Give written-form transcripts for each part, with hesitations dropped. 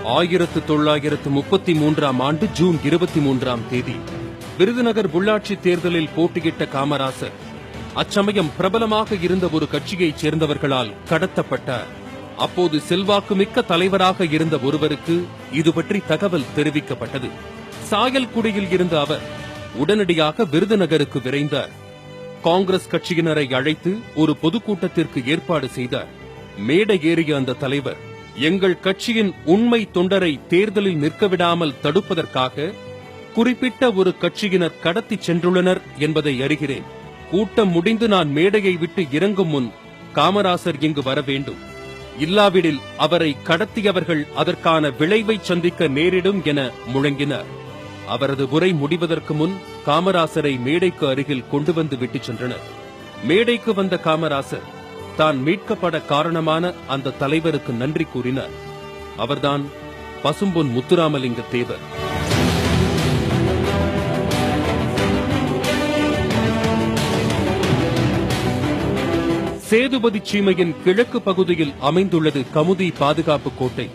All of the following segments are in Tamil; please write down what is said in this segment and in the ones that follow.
1933ஆம் ஆண்டு ஜூன் 23ஆம் தேதி விருதுநகர் உள்ளாட்சி தேர்தலில் போட்டியிட்ட காமராசர் அச்சமயம் பிரபலமாக இருந்த ஒரு கட்சியைச் சேர்ந்தவர்களால் கடத்தப்பட்டார். அப்போது செல்வாக்குமிக்க தலைவராக இருந்த ஒருவருக்கு இது பற்றி தகவல் தெரிவிக்கப்பட்டது. சாயல்குடியில் இருந்த அவர் உடனடியாக விருதுநகருக்கு விரைந்தார். காங்கிரஸ் கட்சியினரை அழைத்து ஒரு பொதுக்கூட்டத்திற்கு ஏற்பாடு செய்தார். மேடை ஏறிய அந்த தலைவர், எங்கள் கட்சியின் உண்மை தொண்டரை தேர்தலில் நிற்க விடாமல் தடுப்பதற்காக குறிப்பிட்ட ஒரு கட்சியினர் கடத்தி சென்றுள்ளனர் என்பதை அறிகிறேன். கூட்டம் முடிந்து நான் மேடையை விட்டு இறங்கும் முன் காமராசர் இங்கு வர வேண்டும். இல்லாவிடில் அவரை கடத்தியவர்கள் அதற்கான விளைவை சந்திக்க நேரிடும் என முழங்கினார். அவரது உரை முடிவதற்கு முன் காமராசரை மேடைக்கு அருகில் கொண்டு வந்து விட்டுச் சென்றனர். மேடைக்கு வந்த காமராசர் தான் மீட்கப்பட காரணமான அந்த தலைவருக்கு நன்றி கூறினார். அவர்தான் பசும்பொன் முத்துராமலிங்க தேவர். சேதுபதி சீமையின் கிழக்கு பகுதியில் அமைந்துள்ளது கமுதி பாதுகாப்பு கோட்டை.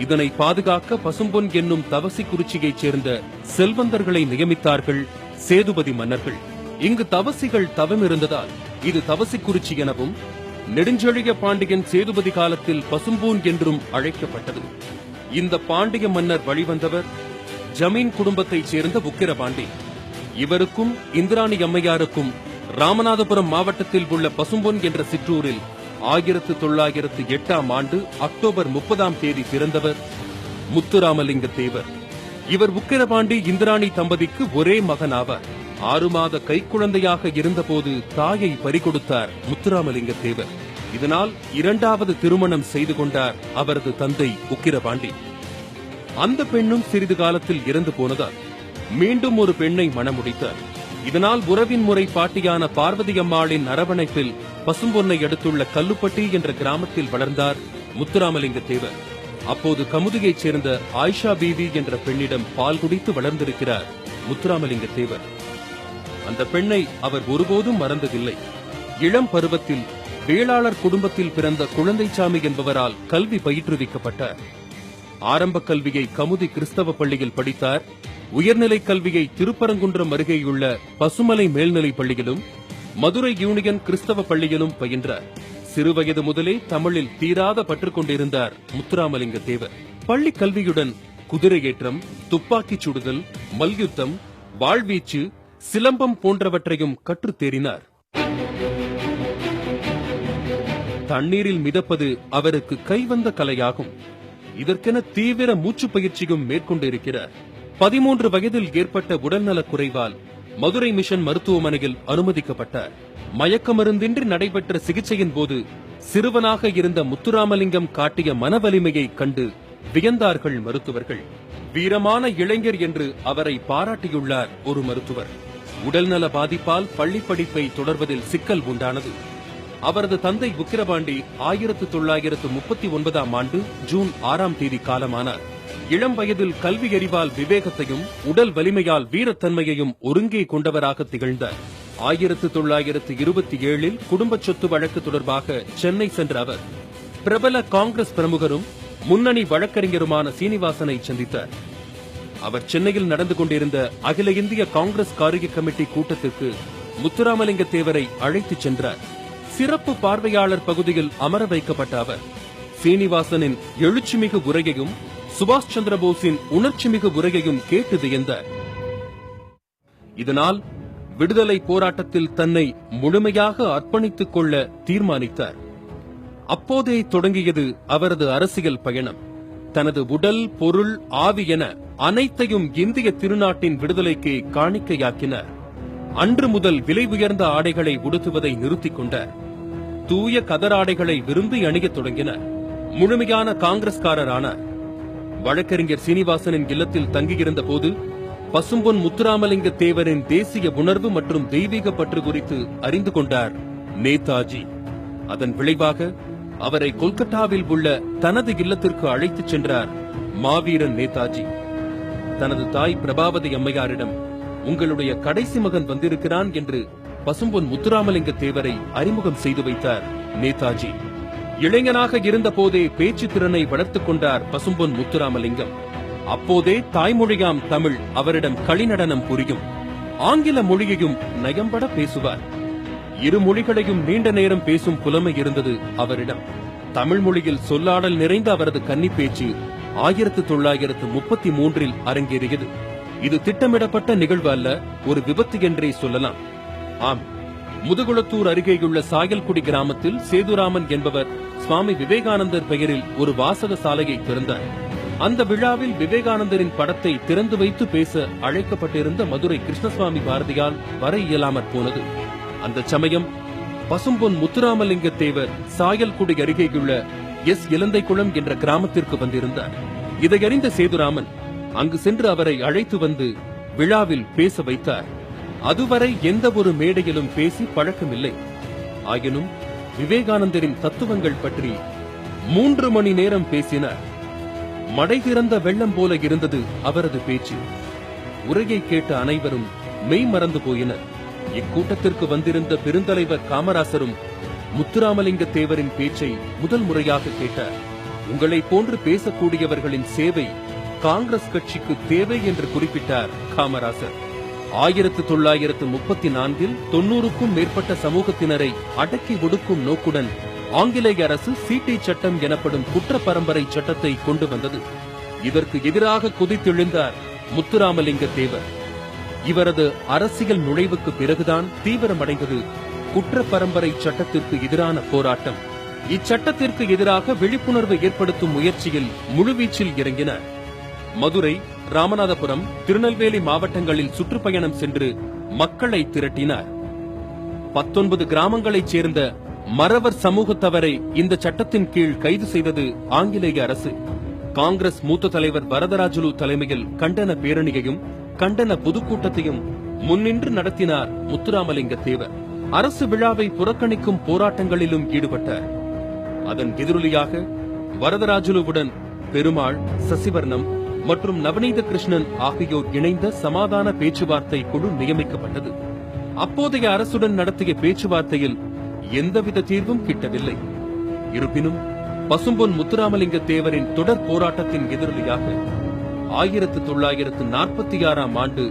இதனை பாதுகாக்க பசும்பொன் என்னும் தவசிக்குறிச்சியைச் சேர்ந்த செல்வந்தர்களை நியமித்தார்கள் சேதுபதி மன்னர்கள். இங்கு தவசிகள் தவம் இருந்ததால் இது தவசிக்குறிச்சி எனவும், நெடுஞ்செழிய பாண்டியன் சேதுபதி காலத்தில் பசும்பூன் என்றும் அழைக்கப்பட்டது. இந்த பாண்டிய மன்னர் வழிவந்தவர் ஜமீன் குடும்பத்தைச் சேர்ந்த உக்கிரபாண்டி. இவருக்கும் இந்திராணி அம்மையாருக்கும் ராமநாதபுரம் மாவட்டத்தில் உள்ள பசும்பொன் என்ற சிற்றூரில் 1908ஆம் ஆண்டு அக்டோபர் 30ஆம் தேதி பிறந்தவர் முத்துராமலிங்க தேவர். இவர் உக்கிரபாண்டி இந்திராணி தம்பதிக்கு ஒரே மகன் ஆவார். 6 மாத கைக்குழந்தையாக இருந்தபோது தாயை பறிகொடுத்தார் முத்துராமலிங்க தேவர். இதனால் 2வது திருமணம் செய்து கொண்டார் அவரது தந்தை உக்கிரபாண்டி. அந்த பெண்ணும் சிறிது காலத்தில் இறந்து போனதால் மீண்டும் ஒரு பெண்ணை மணமுடித்தார். இதனால் உறவின் முறை பாட்டியான பார்வதி அம்மாளின் அரவணைப்பில் பசும்பொன்னை அடுத்துள்ள கல்லுப்பட்டி என்ற கிராமத்தில் வளர்ந்தார் முத்துராமலிங்க தேவர். அப்போது கமுதியைச் சேர்ந்த ஆயிஷா பீவி என்ற பெண்ணிடம் பால் குடித்து வளர்ந்திருக்கிறார் முத்துராமலிங்க தேவர். அந்த பெண்ணை அவர் ஒருபோதும் மறந்ததில்லை. இளம் பருவத்தில் வேளாளர் குடும்பத்தில் பிறந்த குழந்தைசாமி என்பவரால் கல்வி பயிற்றுவிக்கப்பட்டார். ஆரம்ப கல்வியை கமுதி கிறிஸ்தவ பள்ளியில் படித்தார். உயர்நிலைக் கல்வியை திருப்பரங்குன்றம் அருகேயுள்ள பசுமலை மேல்நிலைப் பள்ளியிலும் மதுரை யூனியன் கிறிஸ்தவ பள்ளியிலும் பயின்றார். சிறுவயது முதலே தமிழில் தீராத பற்றுக் கொண்டிருந்தார் முத்துராமலிங்க தேவர். பள்ளி கல்வியுடன் குதிரையேற்றம், துப்பாக்கிச் சுடுதல், மல்யுத்தம், வாழ்வீச்சு, சிலம்பம் போன்றவற்றையும் கற்றுத் தேறினார். தண்ணீரில் மிதப்பது அவருக்கு கைவந்த கலையாகும். இதற்கென தீவிர மூச்சு பயிற்சியும் மேற்கொண்டிருக்கிறார். 13 வயதில் ஏற்பட்ட உடல்நலக் குறைவால் மதுரை மிஷன் மருத்துவமனையில் அனுமதிக்கப்பட்டார். மயக்க மருந்தின்றி நடைபெற்ற சிகிச்சையின் போது சிறுவனாக இருந்த முத்துராமலிங்கம் காட்டிய மனவலிமையை கண்டு வியந்தார்கள் மருத்துவர்கள். வீரமான இளைஞர் என்று அவரை பாராட்டியுள்ளார் ஒரு மருத்துவர். உடல்நல பாதிப்பால் பள்ளி படிப்பை தொடர்வதில் சிக்கல் உண்டானது. அவரது தந்தை உக்கிரபாண்டி 1939ஆம் ஆண்டு ஜூன் 6ஆம் தேதி காலமானார். இளம் வயதில் கல்வி அறிவால் விவேகத்தையும் உடல் வலிமையால் வீரத்தன்மையையும் ஒருங்கே கொண்டவராக திகழ்ந்தார். 1927இல் குடும்ப சொத்து வழக்கு தொடர்பாக சென்னை சென்ற அவர் பிரபல காங்கிரஸ் பிரமுகரும் முன்னணி வழக்கறிஞருமான சீனிவாசனை சந்தித்தார். அவர் சென்னையில் நடந்து கொண்டிருந்த அகில இந்திய காங்கிரஸ் காரிய கமிட்டி கூட்டத்திற்கு முத்துராமலிங்க தேவரை அழைத்துச் சென்றார். சிறப்பு பார்வையாளர் பகுதியில் அமர வைக்கப்பட்ட அவர் சீனிவாசனின் எழுச்சிமிகு உரையையும் சுபாஷ் சந்திர போஸின் உணர்ச்சிமிகு உரையையும் கேட்டு வியந்தார். இதனால் விடுதலை போராட்டத்தில் தன்னை முழுமையாக அர்ப்பணித்துக் கொள்ள தீர்மானித்தார். அப்போதே தொடங்கியது அவரது அரசியல் பயணம். தனது உடல், பொருள், ஆவி என அனைத்தையும் இந்திய திருநாட்டின் விடுதலைக்கு காணிக்கையாக்கினார். அன்று முதல் விலை உயர்ந்த ஆடைகளை உடுத்துவதை நிறுத்திக் கொண்டார். தூய கதராடைகளை விரும்பி அணியத் தொடங்கினார். முழுமையான காங்கிரஸ்காரரானார். வழக்கறிஞர் சீனிவாசனின் இல்லத்தில் தங்கியிருந்த போது பசும்பொன் முத்துராமலிங்க தேவரின் தேசிய உணர்வு மற்றும் தெய்வீக பற்று குறித்து அறிந்து கொண்டார் நேதாஜி. அதன் விளைவாக அவரை கொல்கத்தாவில் உள்ள தனது இல்லத்திற்கு அழைத்துச் சென்றார் மாவீரன் நேதாஜி. தனது தாய் பிரபாவதி அம்மையாரிடம் உங்களுடைய கடைசி மகன் வந்திருக்கிறான் என்று பசும்பொன் முத்துராமலிங்க தேவரை அறிமுகம் செய்து வைத்தார் நேதாஜி. இளைஞனாக இருந்த போதே பேச்சு திறனை வளர்த்துக் கொண்டார் பசும்பொன் முத்துராமலிங்கம். அப்போதே தாய்மொழியாம் தமிழ் அவரிடம் களிநடனம் புரியும். ஆங்கில மொழியையும் நயம்பட பேசுவார். இரு மொழிகளையும் நீண்ட நேரம் பேசும் புலமை இருந்தது அவரிடம். தமிழ் மொழியில் சொல்லாடல் நிறைந்த அவரது கன்னி பேச்சு 1933 அரங்கேறியது. இது திட்டமிடப்பட்ட நிகழ்வு அல்ல, ஒரு விபத்து என்றே சொல்லலாம். ஆம், முதுகுளத்தூர் அருகேயுள்ள சாயல்குடி கிராமத்தில் சேதுராமன் என்பவர் சுவாமி விவேகானந்தர் பெயரில் ஒரு வாசக சாலையை திறந்தார். அந்த விழாவில் விவேகானந்தரின் படத்தை திறந்து வைத்து பேச அழைக்கப்பட்டிருந்த மதுரை கிருஷ்ணசுவாமி பாரதியால் வர இயலாமற் போனது. அந்த சமயம் பசும்பொன் முத்துராமலிங்க தேவர் சாயல்குடி அருகேயுள்ள இலந்தைக்குளம் என்ற கிராமத்திற்கு வந்திருந்தார். இதையறிந்த சேதுராமன் அங்கு சென்று அவரை அழைத்து வந்து விழாவில் பேச வைத்தார். அதுவரை எந்த ஒரு மேடையிலும் பேசி பழக்கமில்லை. ஆயினும் விவேகானந்தரின் தத்துவங்கள் பற்றி 3 மணி நேரம் பேசினார். மடை திறந்த வெள்ளம் போல இருந்தது அவரது பேச்சு. உரையை கேட்ட அனைவரும் மெய் மறந்து போயினர். இக்கூட்டத்திற்கு வந்திருந்த பெருந்தலைவர் காமராசரும் முத்துராமலிங்க தேவரின் பேச்சை முதல் முறையாக கேட்டார். உங்களை போன்று பேசக்கூடியவர்களின் சேவை காங்கிரஸ் கட்சிக்கு தேவை என்று குறிப்பிட்டார் காமராசர். 1934 90க்கும் மேற்பட்ட சமூகத்தினரை அடக்கி ஒடுக்கும் நோக்குடன் ஆங்கிலேய அரசு சீட்டி சட்டம் எனப்படும் குற்ற பரம்பரை சட்டத்தை கொண்டு வந்தது. இதற்கு எதிராக குதித்தெழுந்தார் முத்துராமலிங்க தேவர். இவரது அரசியல் நுழைவுக்கு பிறகுதான் தீவிரமடைந்தது குற்ற பரம்பரை சட்டத்திற்கு எதிரான போராட்டம். இச்சட்டத்திற்கு எதிராக விழிப்புணர்வு ஏற்படுத்தும் முயற்சியில் முழுவீச்சில் இறங்கினார். மதுரை, ராமநாதபுரம், திருநெல்வேலி மாவட்டங்களில் சுற்றுப்பயணம் சென்று மக்களை திரட்டினார். 19 கிராமங்களைச் சேர்ந்த மறவர் சமூகத்தவரை இந்த சட்டத்தின் கீழ் கைது செய்தது ஆங்கிலேய அரசு. காங்கிரஸ் மூத்த தலைவர் வரதராஜுலு தலைமையில் கண்டன பேரணியையும் கண்டன பொதுக்கூட்டத்தையும் முன்னின்று நடத்தினார் முத்துராமலிங்க தேவர். அரசு விழாவை புறக்கணிக்கும் போராட்டங்களிலும் ஈடுபட்டார். அதன் எதிரொலியாக வரதராஜுலுவுடன் பெருமாள், சசிவர்ணம் மற்றும் நவநீத கிருஷ்ணன் ஆகியோர் இணைந்த சமாதான பேச்சுவார்த்தை குழு நியமிக்கப்பட்டது. அப்போதைய அரசுடன் நடத்திய பேச்சுவார்த்தையில் எந்தவித தீர்வும் கிட்டவில்லை. இருப்பினும் பசும்பொன் முத்துராமலிங்க தேவரின் தொடர் போராட்டத்தின் எதிரொலியாக 1946ஆம் ஆண்டு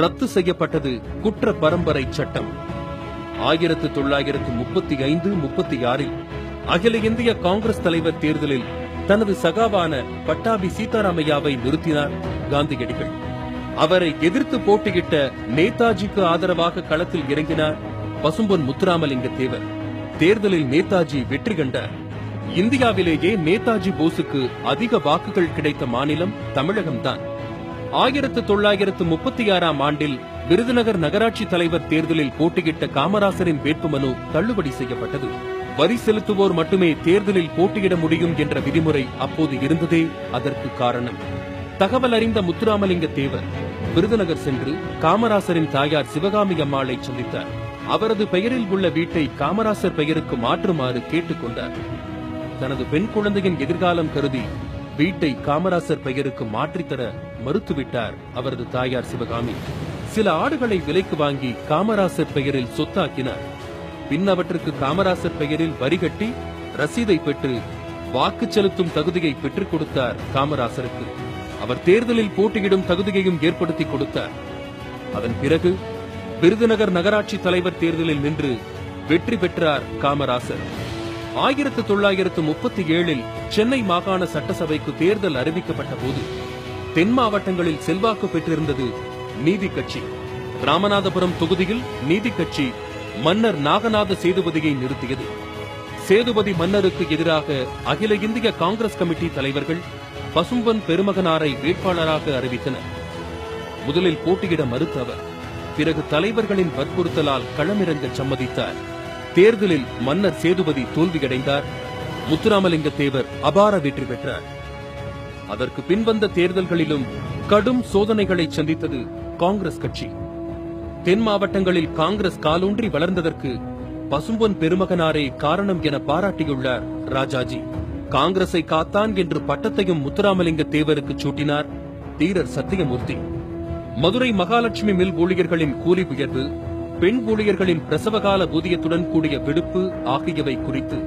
ரத்து செய்யப்பட்டது குற்ற பரம்பரை சட்டம். 1935-36 அகில இந்திய காங்கிரஸ் தலைவர் தேர்தலில் தனது சகாவான பட்டாபி சீதாராமையாவை நிறுத்தினார் காந்தியடிகள். அவரை எதிர்த்து போட்டியிட்ட நேதாஜிக்கு ஆதரவாக களத்தில் இறங்கினார் பசும்பொன் முத்துராமலிங்க தேவர். தேர்தலில் நேதாஜி வெற்றி கண்டார். இந்தியாவிலேயே நேதாஜி போஸுக்கு அதிக வாக்குகள் கிடைத்த மாநிலம் தமிழகம்தான். 1936ஆம் ஆண்டில் விருதுநகர் நகராட்சி தலைவர் தேர்தலில் போட்டியிட்ட காமராசரின் வேட்புமனு தள்ளுபடி செய்யப்பட்டது. வரி செலுத்துவோர் மட்டுமே தேர்தலில் போட்டியிட முடியும் என்ற விதிமுறை அப்போது இருந்ததே அதற்கு காரணம். தகவல் அறிந்த முத்துராமலிங்க தேவர் விருதுநகர் சென்று காமராசரின் தாயார் சிவகாமி அம்மாளை சந்தித்தார். அவரது பெயரில் உள்ள வீட்டை காமராசர் பெயருக்கு மாற்றுமாறு கேட்டுக்கொண்டார். தனது பெண் குழந்தையின் எதிர்காலம் கருதி வீட்டை காமராசர் பெயருக்கு மாற்றித்தர மறுத்துவிட்டார் அவரது தாயார் சிவகாமி. சில ஆடுகளை விலைக்கு வாங்கி காமராசர் பெயரில் சொத்தாக்கினார். பின் அவற்றுக்கு காமராசர் பெயரில் வரி கட்டி ரசீதை பெற்று வாக்கு செலுத்தும் தகுதியை பெற்றுக் கொடுத்தார் காமராசருக்கு. அவர் தேர்தலில் போட்டியிடும் தகுதியையும் ஏற்படுத்தி கொடுத்தார். அதன் பிறகு விருதுநகர் நகராட்சி தலைவர் தேர்தலில் நின்று வெற்றி பெற்றார் காமராசர். 1937 சென்னை மாகாண சட்டசபைக்கு தேர்தல் அறிவிக்கப்பட்ட போது தென் மாவட்டங்களில் செல்வாக்கு பெற்றிருந்தது நீதி கட்சி. ராமநாதபுரம் தொகுதியில் நீதி கட்சி மன்னர் நாகநாத சேதுபதியை நிறுத்தியது. சேதுபதி மன்னருக்கு எதிராக அகில இந்திய காங்கிரஸ் கமிட்டி தலைவர்கள் பசும்பொன் பெருமகனாரை வேட்பாளராக அறிவித்தனர். முதலில் போட்டியிட மறுத்த அவர் பிறகு தலைவர்களின் வற்புறுத்தலால் களமிறங்க சம்மதித்தார். தேர்தலில் மன்னர் சேதுபதி தோல்வியடைந்தார். முத்துராமலிங்க தேவர் அபார வெற்றி பெற்றார். அதற்கு பின்வந்த தேர்தல்களிலும் கடும் சோதனைகளை சந்தித்தது காங்கிரஸ் கட்சி. தென் மாவட்டங்களில் காங்கிரஸ் காலூன்றி வளர்ந்ததற்கு பசும்பொன் பெருமகனாரே காரணம் என பாராட்டியுள்ளார் ராஜாஜி. காங்கிரஸை காத்தான் என்று பட்டத்தையும் முத்துராமலிங்க தேவருக்கு சூட்டினார் தீரர் சத்தியமூர்த்தி. மதுரை மகாலட்சுமி மில் ஊழியர்களின் கூலி உயர்வு, பெண் ஊழியர்களின் பிரசவகால ஊதியத்துடன் கூடிய விடுப்பு ஆகியவை குறித்து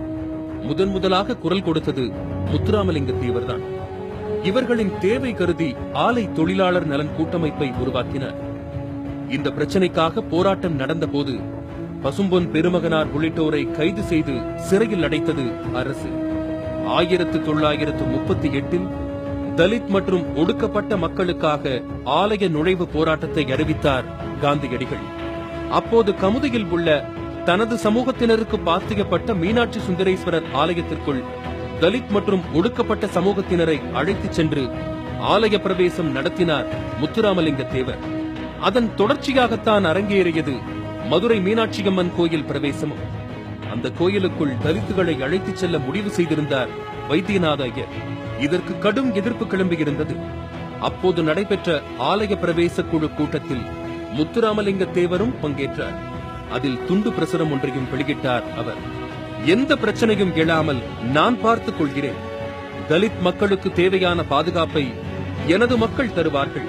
முதலாக குரல் கொடுத்தது முத்துராமலிங்க தேவர்தான். இவர்களின் தேவை கருதி ஆலை தொழிலாளர் நலன் கூட்டமைப்பை உருவாக்கினர். இந்த பிரச்சனைக்காக போராட்டம் நடந்த போது பசும்பொன் பெருமகனார் உள்ளிட்டோரை கைது செய்து சிறையில் அடைத்தது அரசு. 1938 தலித் மற்றும் ஒடுக்கப்பட்ட மக்களுக்காக ஆலய நுழைவு போராட்டத்தை அறிவித்தார் காந்தியடிகள். அப்போது கமுதியில் உள்ள தனது சமூகத்தினருக்கு பாத்தியப்பட்ட மீனாட்சி சுந்தரேஸ்வரர் ஆலயத்திற்குள் தலித் மற்றும் ஒடுக்கப்பட்ட சமூகத்தினரை அழைத்துச் சென்று ஆலய பிரவேசம் நடத்தினார் முத்துராமலிங்க தேவர். அதன் தொடர்ச்சியாகத்தான் அரங்கேறியது மதுரை மீனாட்சியம்மன் கோயில் பிரவேசமும். அந்த கோயிலுக்குள் தலித்துகளை அழைத்துச் செல்ல முடிவு செய்திருந்தார் வைத்தியநாத ஐயர். இதற்கு கடும் எதிர்ப்பு கிளம்பியிருந்தது. அப்போது நடைபெற்ற ஆலய பிரவேச குழு கூட்டத்தில் முத்துராமலிங்க தேவரும் பங்கேற்றார். அதில் துண்டு பிரசுரம் ஒன்றையும் வெளியிட்டார் அவர். எந்த பிரச்சனையும் எழாமல் நான் பார்த்துக் கொள்கிறேன். தலித் மக்களுக்கு தேவையான பாதுகாப்பை எனது மக்கள் தருவார்கள்.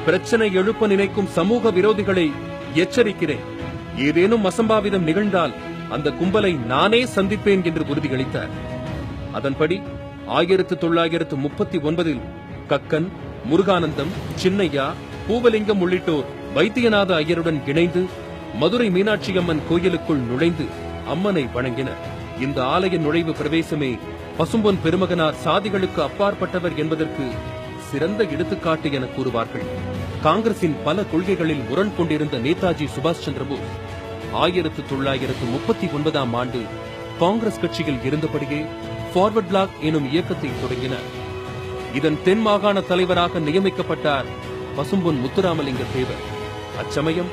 பிரச்சனை எழுப்ப நினைக்கும் சமூக விரோதிகளை எச்சரிக்கிறேன். ஏதேனும் அசம்பாவிதம் நிகழ்ந்தால் அந்த கும்பலை நானே சந்திப்பேன் என்று உறுதியளித்தார். அதன்படி 1939 கக்கன், முருகானந்தம், சின்னையா, பூவலிங்கம் உள்ளிட்டோர் வைத்தியநாத ஐயருடன் இணைந்து மதுரை மீனாட்சியம்மன் கோயிலுக்குள் நுழைந்து அம்மனை வணங்கினர். இந்த ஆலய நுழைவு பிரவேசமே பசும்பொன் பெருமகனார் சாதிகளுக்கு அப்பாற்பட்டவர் என்பதற்கு சிறந்த எடுத்துக்காட்டு என கூறுவார்கள். காங்கிரசின் பல கொள்கைகளில் முரண் கொண்டிருந்த நேதாஜி சுபாஷ் சந்திரபோஸ் 1939 ஆண்டு காங்கிரஸ் கட்சியில் இருந்தபடியே ஃபார்வர்ட் பிளாக் எனும் இயக்கத்தை தொடங்கினார். இதன் தென் மாகாண தலைவராக நியமிக்கப்பட்டார் பசும்பொன் முத்துராமலிங்க தேவர். அச்சமயம்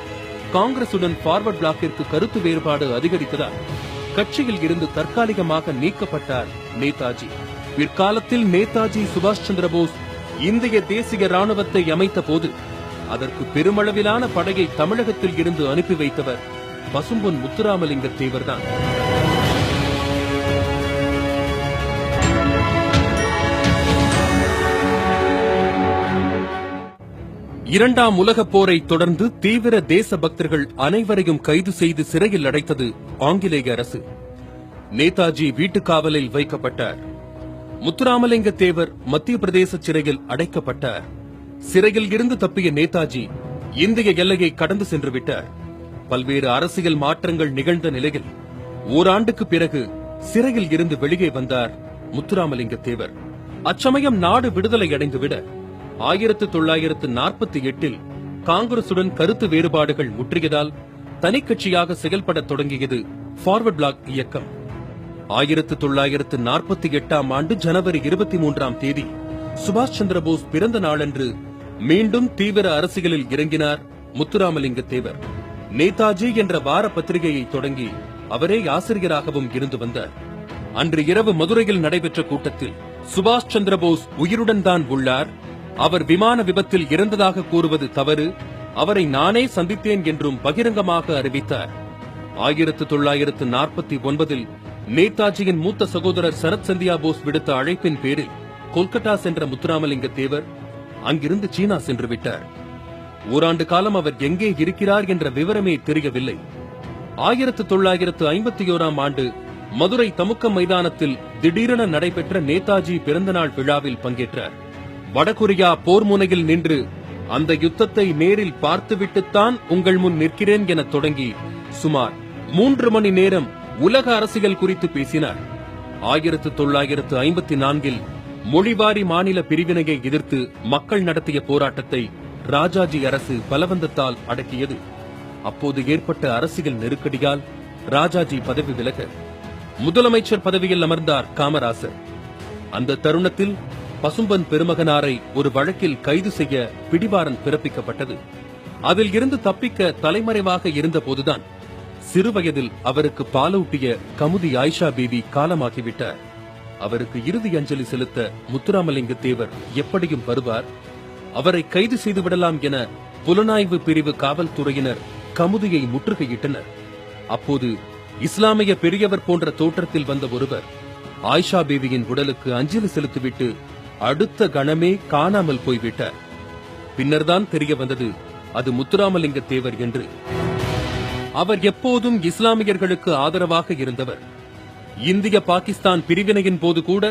காங்கிரசுடன் ஃபார்வர்ட் பிளாக்கிற்கு கருத்து வேறுபாடு அதிகரித்ததால் கட்சியில் இருந்து தற்காலிகமாக நீக்கப்பட்டார் நேதாஜி. பிற்காலத்தில் நேதாஜி சுபாஷ் சந்திரபோஸ் இந்திய தேசிய ராணுவத்தை அமைத்த போது அதற்கு பெருமளவிலான படையை தமிழகத்தில் இருந்து அனுப்பி வைத்தவர் பசும்பொன் முத்துராமலிங்க தேவர்தான். இரண்டாம் உலகப் போரை தொடர்ந்து தீவிர தேசபக்தர்கள் அனைவரையும் கைது செய்து சிறையில் அடைத்தது ஆங்கிலேய அரசு. நேதாஜி வீட்டுக்காவலில் வைக்கப்பட்டார். முத்துராமலிங்க தேவர் மத்திய பிரதேச சிறையில் அடைக்கப்பட்டார். சிறையில் இருந்து தப்பிய நேதாஜி இந்திய எல்லையை கடந்து சென்று விட்டார். பல்வேறு அரசியல் மாற்றங்கள் நிகழ்ந்த நிலையில் ஓராண்டுக்கு பிறகு சிறையில் இருந்து வெளியே வந்தார் முத்துராமலிங்க தேவர். அச்சமயம் நாடு விடுதலை அடைந்துவிட 1948 காங்கிரசுடன் கருத்து வேறுபாடுகள் முற்றியதால் தனிக்கட்சியாக செயல்பட தொடங்கியது ஃபார்வர்ட் பிளாக் இயக்கம். 1948 ஆண்டு ஜனவரி 23 சுபாஷ் சந்திரபோஸ் பிறந்த நாளன்று மீண்டும் தீவிர அரசியலில் இறங்கினார் முத்துராமலிங்க தேவர். நேதாஜி என்ற வார பத்திரிகையை தொடங்கி அவரே ஆசிரியராகவும் இருந்து வந்தார். அன்று இரவு மதுரையில் நடைபெற்ற கூட்டத்தில் சுபாஷ் சந்திரபோஸ் உயிருடன் தான் உள்ளார், அவர் விமான விபத்தில் இறந்ததாக கூறுவது தவறு, அவரை நானே சந்தித்தேன் என்றும் பகிரங்கமாக அறிவித்தார். 1949 நேதாஜியின் மூத்த சகோதரர் சரத் சந்தியா போஸ் விடுத்த அழைப்பின் பேரில் கொல்கத்தா சென்ற முத்துராமலிங்க தேவர் அங்கிருந்து சீனா சென்று விட்டார். ஓராண்டு காலம் அவர் எங்கே இருக்கிறார் என்ற விவரமே தெரியவில்லை. 1951 ஆண்டு மதுரை தமுக்கம் மைதானத்தில் திடீரென நடைபெற்ற நேதாஜி பிறந்தநாள் விழாவில் பங்கேற்றார். வடகொரியா போர் முனையில் நின்று அந்த யுத்தத்தை நேரில் பார்த்துவிட்டுத்தான் உங்கள் முன் நிற்கிறேன் என தொடங்கி சுமார் 3 மணி நேரம் உலக அரசியல் குறித்து பேசினார். 1954 மொழிவாரி மாநில பிரிவினையை எதிர்த்து மக்கள் நடத்திய போராட்டத்தை ராஜாஜி அரசு பலவந்தத்தால் அடக்கியது. அப்போது ஏற்பட்ட அரசியல் நெருக்கடியால் ராஜாஜி பதவி விலக முதலமைச்சர் பதவியில் அமர்ந்தார் காமராசர். அந்த தருணத்தில் பசும்பொன் பெருமகனாரை ஒரு வழக்கில் கைது செய்ய பிடிவாரண்ட் பிறப்பிக்கப்பட்டது. அதில் இருந்து தப்பிக்க தலைமறைவாக இருந்தபோதுதான் சிறுவயதில் அவருக்கு பாலூட்டிய கமுதி ஆயிஷா பீவி காலமாகிவிட்டார். அவருக்கு இறுதி அஞ்சலி செலுத்த முத்துராமலிங்க தேவர் எப்படியும் வருவார், அவரை கைது செய்துவிடலாம் என புலனாய்வு பிரிவு காவல்துறையினர் கமுதியை முற்றுகையிட்டனர். அப்போது இஸ்லாமிய பெரியவர் போன்ற தோற்றத்தில் வந்த ஒருவர் ஆயிஷா பீவியின் உடலுக்கு அஞ்சலி செலுத்திவிட்டு அடுத்த கணமே காணாமல் போய்விட்டார். பின்னர்தான் தெரிய வந்தது அது முத்துராமலிங்க தேவர் என்று. அவர் எப்போதும் இஸ்லாமியர்களுக்கு ஆதரவாக இருந்தவர். இந்திய பாகிஸ்தான் பிரிவினையின் போது கூட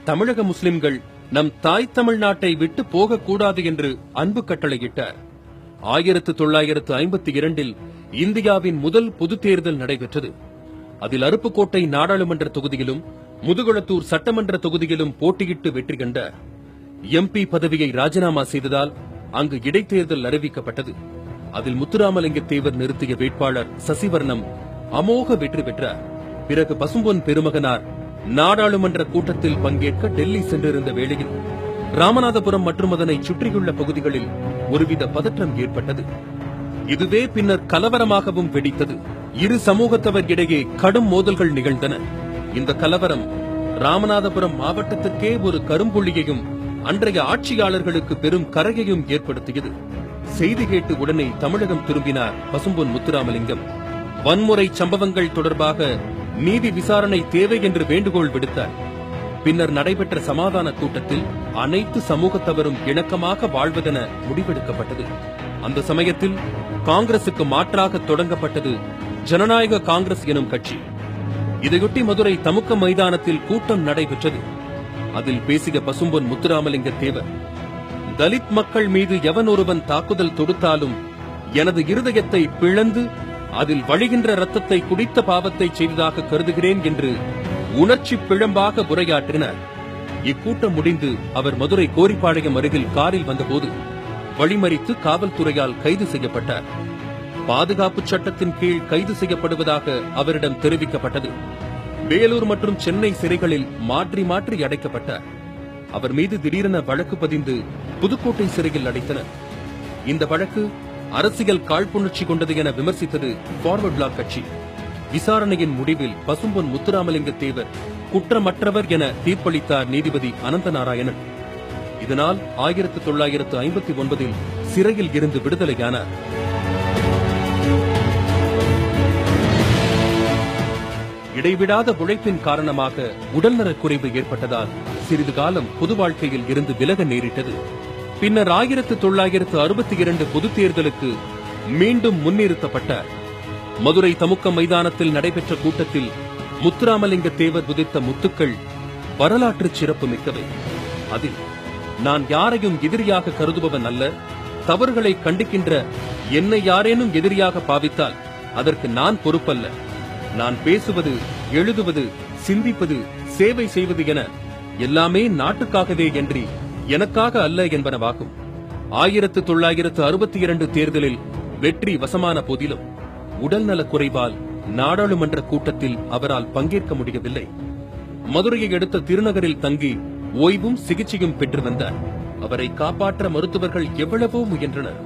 தமிழக முஸ்லிம்கள் நம் தாய் தமிழ்நாட்டை விட்டு போகக்கூடாது என்று அன்பு கட்டளையிட்டார். 1952 இந்தியாவின் முதல் பொது தேர்தல் நடைபெற்றது. அதில் அருப்புக்கோட்டை நாடாளுமன்ற தொகுதியிலும் முதுகுளத்தூர் சட்டமன்ற தொகுதியிலும் போட்டியிட்டு வெற்றி கண்டார். எம்பி பதவியை ராஜினாமா செய்ததால் அங்கு இடைத்தேர்தல் அறிவிக்கப்பட்டது. அதில் முத்துராமலிங்க தேவர் நிறுத்திய வேட்பாளர் சசிவர்ணம் அமோக வெற்றி பெற்றார். பிறகு பசும்பொன் பெருமகனார் நாடாளுமன்ற கூட்டத்தில் பங்கேற்க டெல்லி சென்றிருந்த வேளையில் ராமநாதபுரம் மற்றும் அதனை சுற்றியுள்ள பகுதிகளில் ஒருவித பதற்றம் ஏற்பட்டது. இதுவே பின்னர் கலவரமாகவும் வெடித்தது. இரு சமூகத்தவர் இடையே கடும் மோதல்கள் நிகழ்ந்தன. இந்த கலவரம் ராமநாதபுரம் மாவட்டத்திற்கே ஒரு கரும்புள்ளியையும் அன்றைய ஆட்சியாளர்களுக்கு பெரும் கரையையும் ஏற்படுத்தியது. செய்தி கேட்டு உடனே தமிழகம் திரும்பினார் பசும்பொன் முத்துராமலிங்கம். வன்முறை சம்பவங்கள் தொடர்பாக நீதி விசாரணை தேவை என்று வேண்டுகோள் விடுத்தார். பின்னர் நடைபெற்ற சமாதான கூட்டத்தில் அனைத்து சமூகத்தவரும் இணக்கமாக வாழ்வதென முடிவெடுக்கப்பட்டது. அந்த சமயத்தில் காங்கிரசுக்கு மாற்றாக தொடங்கப்பட்டது ஜனநாயக காங்கிரஸ் எனும் கட்சி. இதையொட்டி மதுரை தமுக்க மைதானத்தில் கூட்டம் நடைபெற்றது. அதில் பேசிய பசும்பொன் முத்துராமலிங்க தேவர், தலித் மக்கள் மீது எவன் ஒருவன் தாக்குதல் தொடுத்தாலும் எனது இருதயத்தை பிளந்து அதில் வழிகின்ற ரத்தத்தை குடித்த பாவத்தை செய்ததாக கருதுகிறேன் என்று உணர்ச்சி பிழம்பாக உரையாற்றினார். இக்கூட்டம் முடிந்து அவர் மதுரை கோரிப்பாளையம் அருகில் காரில் வந்தபோது வழிமறித்து காவல்துறையால் கைது செய்யப்பட்டார். பாதுகாப்பு சட்டத்தின் கீழ் கைது செய்யப்படுவதாக அவரிடம் தெரிவிக்கப்பட்டது. வேலூர் மற்றும் சென்னை சிறைகளில் மாற்றி மாற்றி அடைக்கப்பட்டார். அவர் மீது திடீரென வழக்கு பதிந்து புதுக்கோட்டை சிறையில் அடைத்தனர். இந்த வழக்கு அரசியல் காழ்ப்புணர்ச்சி கொண்டது என விமர்சித்தது ஃபார்வர்ட் பிளாக் கட்சி. விசாரணையின் முடிவில் பசும்பொன் முத்துராமலிங்க தேவர் குற்றமற்றவர் என தீர்ப்பளித்தார் நீதிபதி அனந்தநாராயணன். இதனால் 1959 சிறையில் இருந்து விடுதலையானார். இடைவிடாத உழைப்பின் காரணமாக உடல்நலக் குறைவு ஏற்பட்டதால் சிறிது காலம் பொது வாழ்க்கையில் இருந்து விலக நேரிட்டது. பின்னர் 1962 பொது தேர்தலுக்கு மீண்டும் முன்னிறுத்தப்பட்டார். மதுரை தமுக்க மைதானத்தில் நடைபெற்ற கூட்டத்தில் முத்துராமலிங்க தேவர் உதித்த முத்துக்கள் வரலாற்று சிறப்பு மிக்கவை. அதில், நான் யாரையும் எதிரியாக கருதுபவன் அல்ல, தவறுகளை கண்டிக்கின்ற என்னை யாரேனும் எதிரியாக பாவித்தால் அதற்கு நான் பொறுப்பல்ல. நான் பேசுவது, எழுதுவது, சிந்திப்பது, சேவை செய்வது என எல்லாமே நாட்டுக்காகவே என்று எனக்காக அல்ல என்பனவாகும். 1962 தேர்தலில் வெற்றி வசமான போதிலும் உடல்நலக் குறைவால் நாடாளுமன்ற கூட்டத்தில் அவரால் பங்கேற்க முடியவில்லை. மதுரையை அடுத்த திருநகரில் தங்கி ஓய்வும் சிகிச்சையும் பெற்று வந்தார். அவரை காப்பாற்ற மருத்துவர்கள் எவ்வளவோ முயன்றனர்.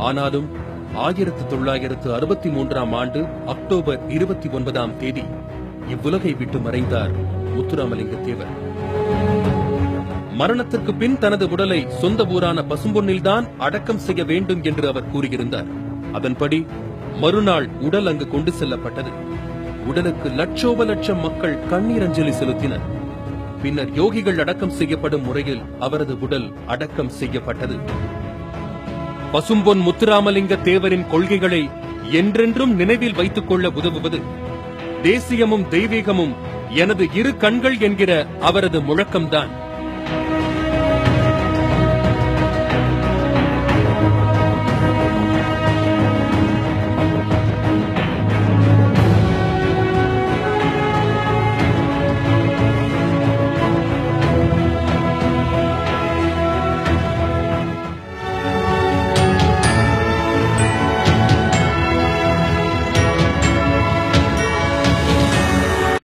ஆனாலும் 1963 அக்டோபர் 29 இவ்வுலகை விட்டு மறைந்தார் முத்துராமலிங்க தேவர். மரணத்திற்கு பின் தனது உடலை சொந்த ஊரான பசும்பொன்னில்தான் அடக்கம் செய்ய வேண்டும் என்று அவர் கூறியிருந்தார். அதன்படி மறுநாள் உடல் அங்கு கொண்டு செல்லப்பட்டது. உடலுக்கு லட்சோப லட்சம் மக்கள் கண்ணீர் அஞ்சலி செலுத்தினர். பின்னர் யோகிகள் அடக்கம் செய்யப்படும் முறையில் அவரது உடல் அடக்கம் செய்யப்பட்டது. பசும்பொன் முத்துராமலிங்க தேவரின் கொள்கைகளை என்றென்றும் நினைவில் வைத்துக் கொள்ள உதவுவது தேசியமும் தெய்வீகமும் எனது இரு கண்கள் என்கிற அவரது முழக்கம்தான்.